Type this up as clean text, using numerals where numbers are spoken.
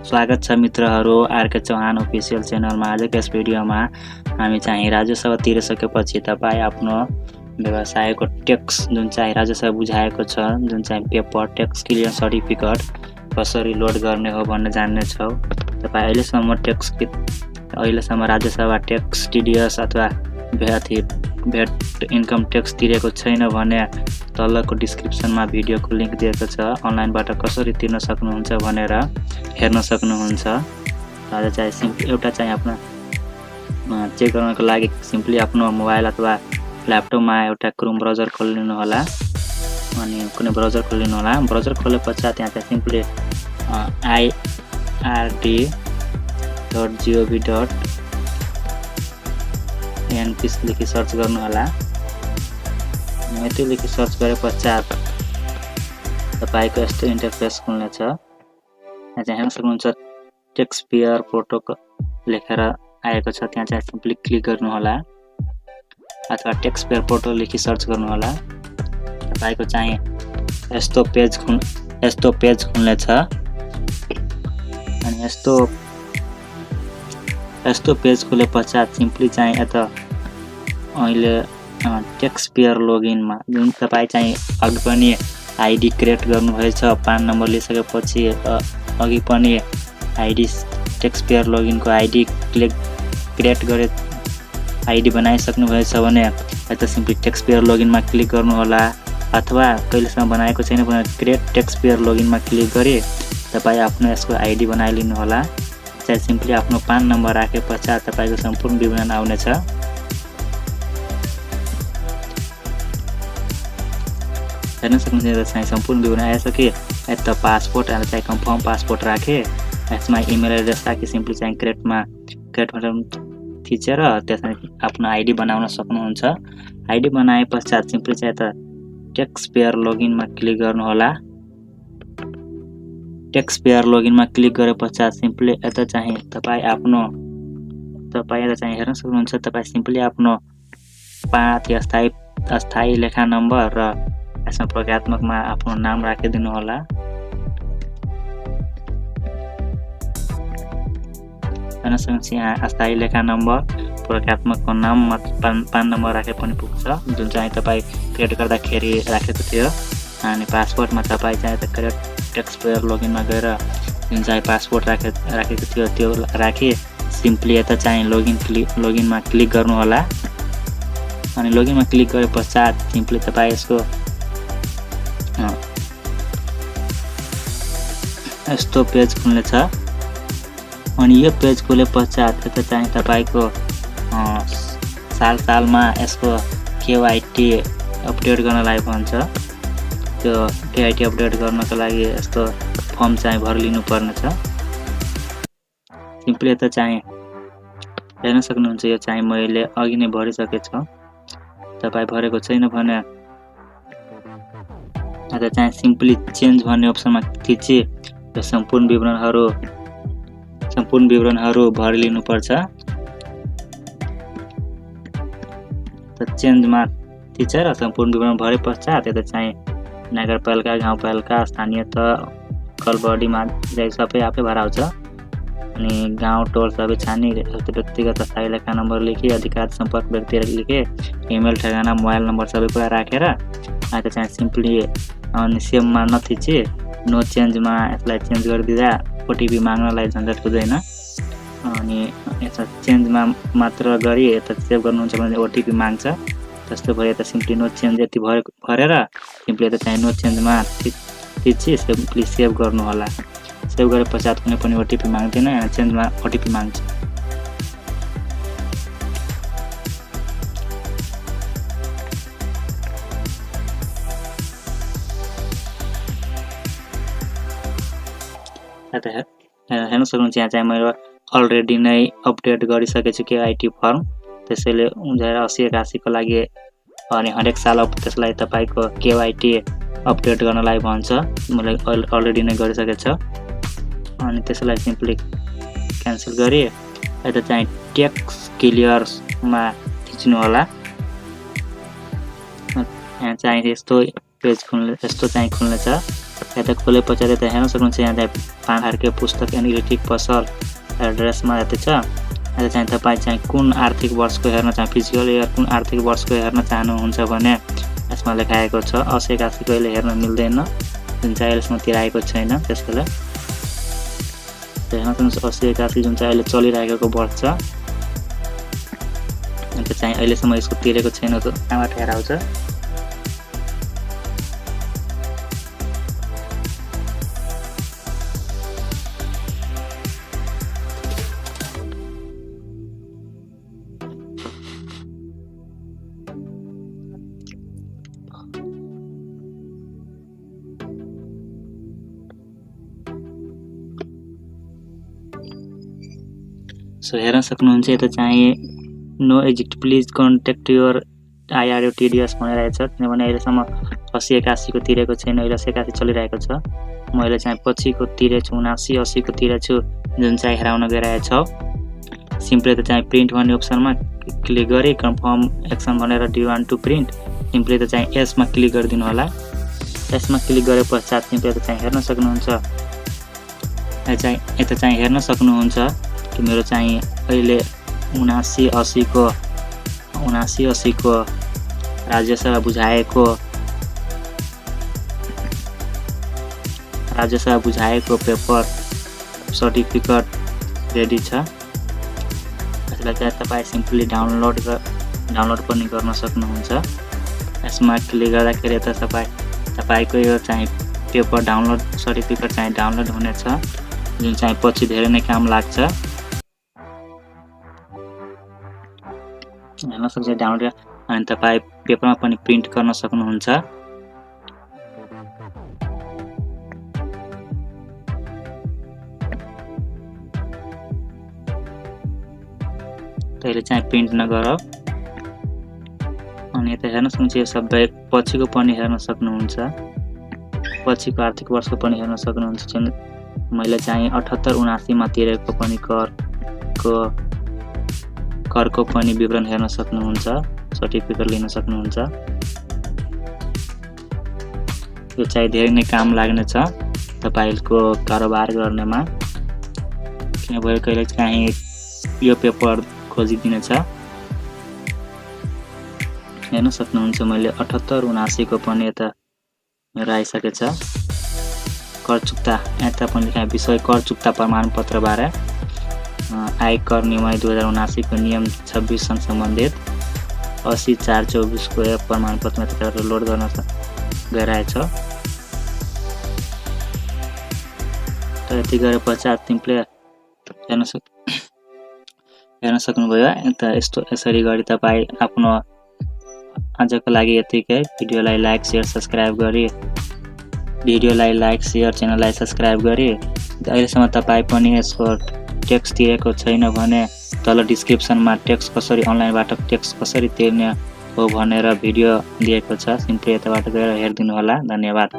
स्वागत छ मित्रहरू आरके चौहान अफिसियल च्यानलमा। आजको यस भिडियोमा हामी चाहिँ राजस्व तिरिसकेपछि तपाईँ आफ्नो व्यवसायको ट्याक्स जुन चाहिँ राजस्व बुझाएको छ, जुन चाहिँ पेपर ट्याक्स क्लियर सर्टिफिकेट कसरी लोड गर्ने हो भन्ने जान्नेछौँ। तपाईँ अहिलेसम्म राजस्व ट्याक्स टिडिएस अथवा भेट इन्कम ट्याक्स तिरेको छैन भने तलको डिस्क्रिप्सनमा भिडियोको लिङ्क दिएको छ। अनलाइनबाट कसरी तिर्न सक्नुहुन्छ भनेर हेर्न सक्नुहुन्छ। र चाहिँ सिम्पली एउटा चाहिँ आफ्नो चेक गर्नको लागि सिम्पली आफ्नो मोबाइल अथवा ल्यापटपमा एउटा क्रोम ब्राउजर खोलिनु होला अनि कुनै ब्राउजर खोलिनु होला। ब्राउजर खोले पश्चात त्यहाँ चाहिँ सिम्पली ird.gov.np लेखी सर्च गर्नु होला। यति लेखी सर्च गरे पश्चात तपाईको यस्तो इन्टरफेस खुल्नेछ। यहाँ चाहिँ हेर्न सक्नुहुन्छ ट्याक्स पेयर फोटो लेखेर आएको छ। त्यहाँ चाहिँ सिम्पली क्लिक गर्नु होला अथवा ट्याक्स पेयर फोटो लेखी सर्च गर्नु होला। तपाईको चाहिँ यस्तो पेज खुल्नेछ अनि यस्तो पेज खुले पश्चात सिम्पली चाहिँ यता अहिले ट्याक्स पेयर लोगिनमा जुन तपाईँ चाहिँ अघि पनि आइडी क्रिएट गर्नुभएछ, पान नम्बर लिइसकेपछि अघि पनि आइडी ट्याक्स पेयर लोगिनको आइडी क्रिएट गरे आइडी बनाइसक्नुभएछ भने यता सिम्पली ट्याक्स पेयर लोगिनमा क्लिक गर्नु होला। अथवा कहिलेसम्म बनाएको छैन भने क्रिएट ट्याक्स पेयर लोगिनमा क्लिक गरी तपाईँ आफ्नो यसको आइडी बनाइलिनु होला। चाहिँ सिम्पली आफ्नो पान नम्बर राखे पश्चात तपाईँको सम्पूर्ण विवरण आउनेछ। हेर्न सक्नुहुन्छ चाहिँ सम्पूर्ण विवरण आएछ कि यता पासपोर्ट चाहिँ कन्फर्म पासपोर्ट राखे, यसमा इमेल एड्रेस राखी सिम्पली चाहिँ क्रिएटमा थिचेर त्यसमा आफ्नो आइडी बनाउन सक्नुहुन्छ। आइडी बनाए पश्चात सिम्पली चाहिँ यता ट्याक्स पेयर लोगिनमा क्लिक गर्नु होला। ट्याक्स पेयर लोगिनमा क्लिक गरे पश्चात सिम्पली यता चाहिँ तपाईँ यता चाहिँ हेर्न सक्नुहुन्छ। तपाईँ सिम्पली आफ्नो 5 अस्थायी लेखा नम्बर र यसमा प्रक्रियात्मकमा आफ्नो नाम राखिदिनु होला। हेर्न सक्नुहुन्छ यहाँ अस्थायी लेखा नम्बर, प्रक्रियात्मकको नाम, पान नम्बर राखे पनि पुग्छ जुन चाहिँ तपाईँ क्रिएट गर्दाखेरि राखेको थियो। अनि पासपोर्टमा तपाईँ चाहिँ क्रिएट ट्याक्स पेयर लोगिनमा गएर जुन चाहिँ पासपोर्ट राखेको थियो त्यो राखी सिम्पली यता चाहिँ लोगिनमा क्लिक गर्नु होला। अनि लोगिनमा क्लिक गरे पश्चात सिम्पली तपाईँ यसको यस्तो पेज खुल्नेछ। अनि यो पेज खुले पश्चात यता चाहिँ तपाईँको सालमा यसको केवाइटी अपडेट गर्नलाई भन्छ। त्यो केवाइटी अपडेट गर्नको लागि यस्तो फर्म चाहिँ भरिलिनु पर्नेछ। सिम्पली यता चाहिँ हेर्न सक्नुहुन्छ यो चाहिँ मैले अघि नै भरिसकेको छु। तपाईँ भरेको छैन भने यता चाहिँ सिम्पली चेन्ज भन्ने अप्सनमा थिची यो सम्पूर्ण विवरणहरू भरिलिनु पर्छ। त चेन्जमा थिचेर सम्पूर्ण विवरण भरे पश्चात यता चाहिँ नगरपालिका, गाउँपालिका, स्थानीय तह, कलबडीमा सबै आफै भराउँछ। अनि गाउँ टोल सबै छानी व्यक्तिगत अस्थायी लेखा नम्बर लेखी, अधिकार सम्पर्क व्यक्ति लेखे, इमेल ठेगाना, मोबाइल नम्बर सबै कुरा राखेर यता चाहिँ सिम्पली अनि सेममा नथिची नो चेन्जमा यसलाई चेन्ज गरिदिँदा ओटिपी माग्नलाई झन्झट हुँदैन। अनि यता चेन्जमा मात्र गरी यता सेभ गर्नुहुन्छ भने ओटिपी माग्छ। त्यस्तो भयो यता सिम्पली नो चेन्ज यति भरेर सिम्पली यता चाहिँ नो चेन्जमा थिची सिम्पली सेभ गर्नु होला। सेभ गरे पश्चात कुनै पनि ओटिपी माग्दैन, चेन्जमा ओटिपी माग्छ। हेर्न सक्नुहुन्छ यहाँ चाहिँ मैले अलरेडी नै अपडेट गरिसकेको छु केआइटी फर्म। त्यसैले 1980-81 लागि अनि हरेक साल त्यसलाई तपाईँको केवाइटी अपडेट गर्नलाई भन्छ। मैले अलरेडी नै गरिसकेको छु। अनि त्यसलाई सिम्पली क्यान्सल गरी यता चाहिँ ट्याक्स क्लियरमा थिच्नु होला। यहाँ चाहिँ यस्तो पेज खुल्नेछ। यता खोले पछाडि यता हेर्न सक्नुहुन्छ यहाँ चाहिँ पान कार्डको पुस्तक एन्ड इलेक्ट्रिक पसल एड्रेसमा यता छ। यता चाहिँ तपाईँ चाहिँ कुन आर्थिक वर्षको हेर्न फिजिकल इयर कुन आर्थिक वर्षको हेर्न चाहनुहुन्छ भने यसमा लेखाएको छ। 80-81 कहिले हेर्न मिल्दैन, जुन चाहिँ अहिलेसम्म तिराएको छैन। त्यसैले हेर्न सक्नुहुन्छ 80-81 जुन चाहिँ अहिले चलिरहेको वर्ष छ, अन्त चाहिँ अहिलेसम्म यसको तिरेको छैन। त कहाँबाट हेर आउँछ? सो हेर्न सक्नुहुन्छ यता चाहिँ no exit please contact your IRO TDS भनिरहेको छ, किनभने अहिलेसम्म 80-81 को तिरेको छैन। अहिले 80-81 चलिरहेको छ। मैले चाहिँ पछिको तिरेछु 79-80 को तिरेछु, जुन चाहिँ हेराउन गइरहेको छ। सिम्पली त चाहिँ प्रिन्ट भन्ने अप्सनमा क्लिक गरी कन्फर्म एक्सन भनेर do you want to print, simply त चाहिँ यसमा क्लिक गरिदिनु होला। यसमा क्लिक गरे पश्चात सिम्पली त चाहिँ हेर्न सक्नुहुन्छ, यता चाहिँ हेर्न सक्नुहुन्छ कि मेरो चाहिँ अहिले 79-80 को राज्यसभा बुझाएको पेपर सर्टिफिकेट रेडी छ। यसलाई चाहिँ तपाईँ सिम्पली डाउनलोड पनि गर्न सक्नुहुन्छ। यसमा क्लिक गर्दाखेरि यता तपाईको यो चाहिँ पेपर डाउनलोड सर्टिफिकेट चाहिँ डाउनलोड हुनेछ, जुन चाहिँ पछि धेरै नै काम लाग्छ। हेर्न सक्नुहुन्छ डाउनलोड, अनि तपाईँ पेपरमा पनि प्रिन्ट गर्न सक्नुहुन्छ। अहिले चाहिँ प्रिन्ट नगर, अनि यता हेर्न सक्नुहुन्छ यो सबै पछिको पनि हेर्न सक्नुहुन्छ, पछिको आर्थिक वर्षको पनि हेर्न सक्नुहुन्छ। जुन मैले चाहिँ 78-79 मा तिरेको पनि करको पनि विवरण हेर्न सक्नुहुन्छ, सर्टिफिकेट लिन सक्नुहुन्छ। यो चाहिँ धेरै नै काम लाग्ने छ तपाईको कारोबार गर्नेमा, किनभने कहिले चाहिँ यो पेपर खोजिदिनेछ। हेर्न सक्नुहुन्छ मैले 78-79 को पनि यता मेरो आइसकेको छ। कर चुक्ता यता पनि लेखा विषय कर चुक्ता प्रमाणपत्र बारे आयकर नियम 2079 को नियम 26 सँग सम्बन्धित 80/4/24 को एप प्रमाणपत्र यता लोड गर्न गइरहेछ। त यति गरे पश्चात सिम्पली हेर्न सक्नुभयो। यता यसरी गरी तपाईँ आफ्नो आजको लागि यतिकै। भिडियोलाई लाइक शेयर सब्स्क्राइब गरी च्यानललाई सब्स्क्राइब गरी अहिलेसम्म तपाईँ पनि यसको ट्याक्स तिरेको छैन भने तल डिस्क्रिप्सनमा ट्याक्स कसरी अनलाइनबाट ट्याक्स कसरी तिर्ने हो भनेर भिडियो दिएको छ, सिम्पली यताबाट गएर हेरिदिनु होला। धन्यवाद।